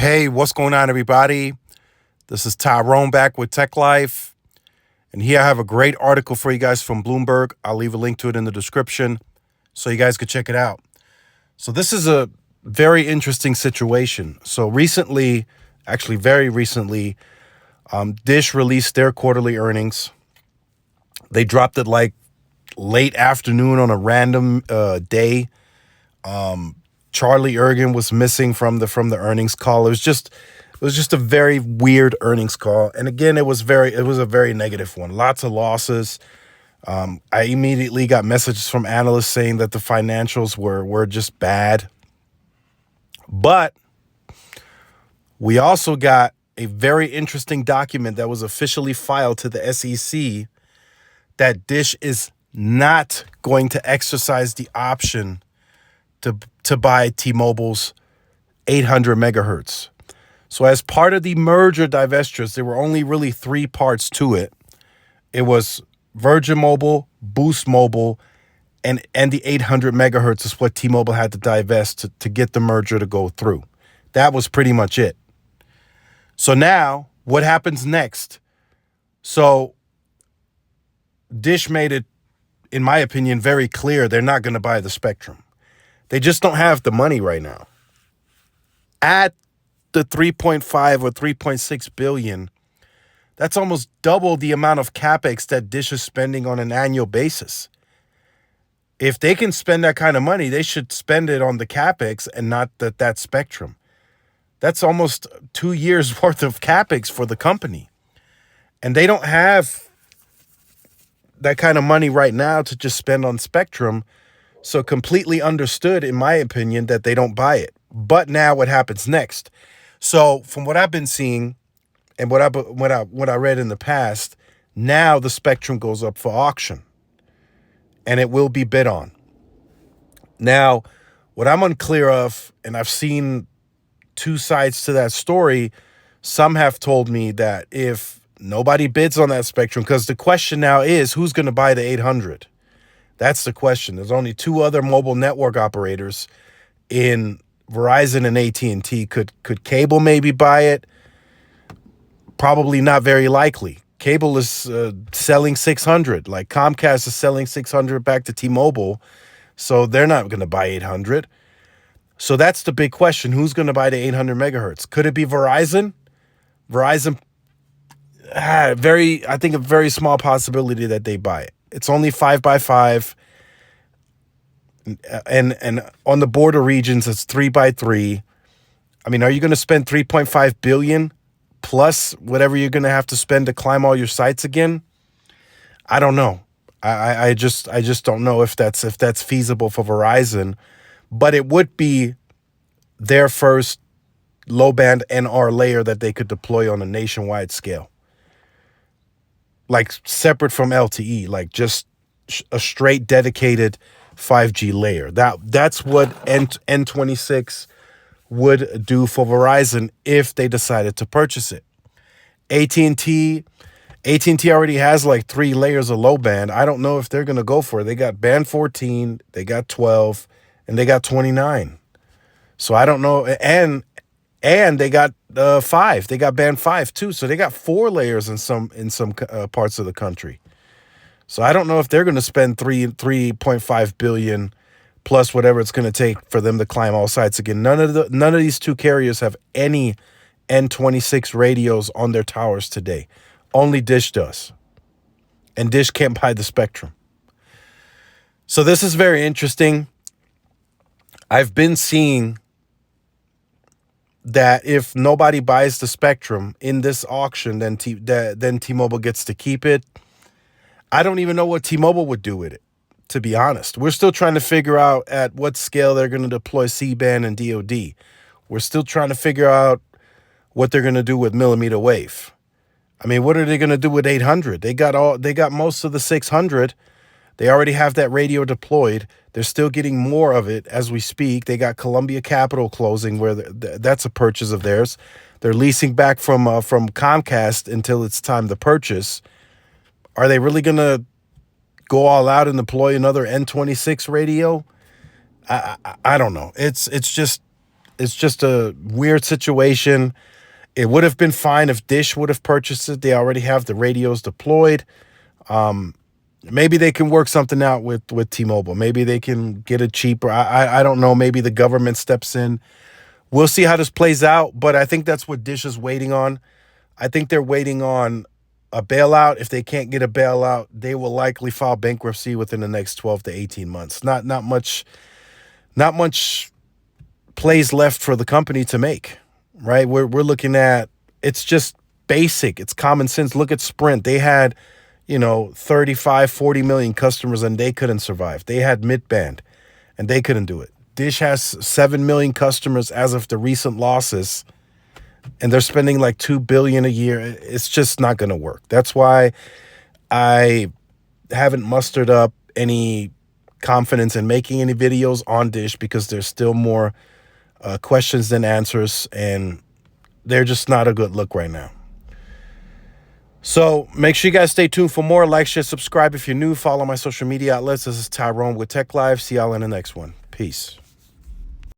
Hey, what's going on, everybody? This is Tyrone back with Tech Life. And here I have a great article for you guys from Bloomberg. I'll leave a link to it in the description so you guys could check it out. So this is a very interesting situation. So recently, actually very recently, Dish released their quarterly earnings. They dropped it like late afternoon on a random day. Charlie Ergen was missing from the earnings call. It was just a very weird earnings call. And again, it was a very negative one. Lots of losses. I immediately got messages from analysts saying that the financials were just bad. But we also got a very interesting document that was officially filed to the SEC that Dish is not going to exercise the option to buy T-Mobile's 800 megahertz. So as part of the merger divestitures, there were only really three parts to it. It was Virgin Mobile, Boost Mobile, and the 800 megahertz is what T-Mobile had to divest to get the merger to go through. That was pretty much it. So now, what happens next? So Dish made it, in my opinion, very clear they're not going to buy the spectrum. They just don't have the money right now. At the 3.5 or 3.6 billion, that's almost double the amount of capex that Dish is spending on an annual basis. If they can spend that kind of money, they should spend it on the capex and not that spectrum. That's almost 2 years worth of capex for the company. And they don't have that kind of money right now to just spend on spectrum. So completely understood, in my opinion, that they don't buy it. But now what happens next? So from what I've been seeing and what I read in the past, now the spectrum goes up for auction and it will be bid on. Now, what I'm unclear of, and I've seen two sides to that story, some have told me that if nobody bids on that spectrum, because the question now is who's going to buy the 800? That's the question. There's only two other mobile network operators in Verizon and AT&T. Could cable maybe buy it? Probably not very likely. Cable is selling 600. Like Comcast is selling 600 back to T-Mobile. So they're not going to buy 800. So that's the big question. Who's going to buy the 800 megahertz? Could it be Verizon? Verizon, I think a very small possibility that they buy it. It's only 5x5. And on the border regions, it's 3x3. I mean, are you going to spend $3.5 billion plus whatever you're going to have to spend to climb all your sites again? I don't know. I just don't know if that's feasible for Verizon, but it would be their first low-band NR layer that they could deploy on a nationwide scale. Like separate from LTE, like just a straight dedicated 5G layer. That's what N26 would do for Verizon if they decided to purchase it. AT&T already has like 3 layers of low band. I don't know if they're going to go for it. They got band 14, they got 12, and they got 29. So I don't know. And they got 5. They got band 5 too. So they got 4 layers in some parts of the country. So I don't know if they're going to spend $3.5 billion plus whatever it's going to take for them to climb all sites again. None of these two carriers have any N26 radios on their towers today. Only Dish does. And Dish can't buy the spectrum. So this is very interesting. I've been seeing that if nobody buys the spectrum in this auction, then T-Mobile gets to keep it. I don't even know what T-Mobile would do with it, to be honest. We're still trying to figure out at what scale they're going to deploy C-band and DoD. We're still trying to figure out what they're going to do with millimeter wave. I mean, what are they going to do with 800? They got most of the 600. They already have that radio deployed. They're still getting more of it as we speak. They got Columbia Capital closing, where that's a purchase of theirs. They're leasing back from Comcast until it's time to purchase. Are they really going to go all out and deploy another N26 radio? I don't know. It's It's just a weird situation. It would have been fine if Dish would have purchased it. They already have the radios deployed. Maybe they can work something out with T-Mobile. Maybe they can get it cheaper. I don't know. Maybe the government steps in. We'll see how this plays out, but I think that's what Dish is waiting on. I think they're waiting on a bailout. If they can't get a bailout, they will likely file bankruptcy within the next 12 to 18 months. Not much plays left for the company to make, right? We're looking at, it's just basic. It's common sense. Look at Sprint. They had, 35, 40 million customers and they couldn't survive. They had mid-band and they couldn't do it. Dish has 7 million customers as of the recent losses, and they're spending like $2 billion a year. It's just not going to work. That's why I haven't mustered up any confidence in making any videos on Dish, because there's still more questions than answers, and they're just not a good look right now. So make sure you guys stay tuned for more. Like, share, subscribe if you're new. Follow my social media outlets. This is Tyrone with Tech Live. See y'all in the next one. Peace.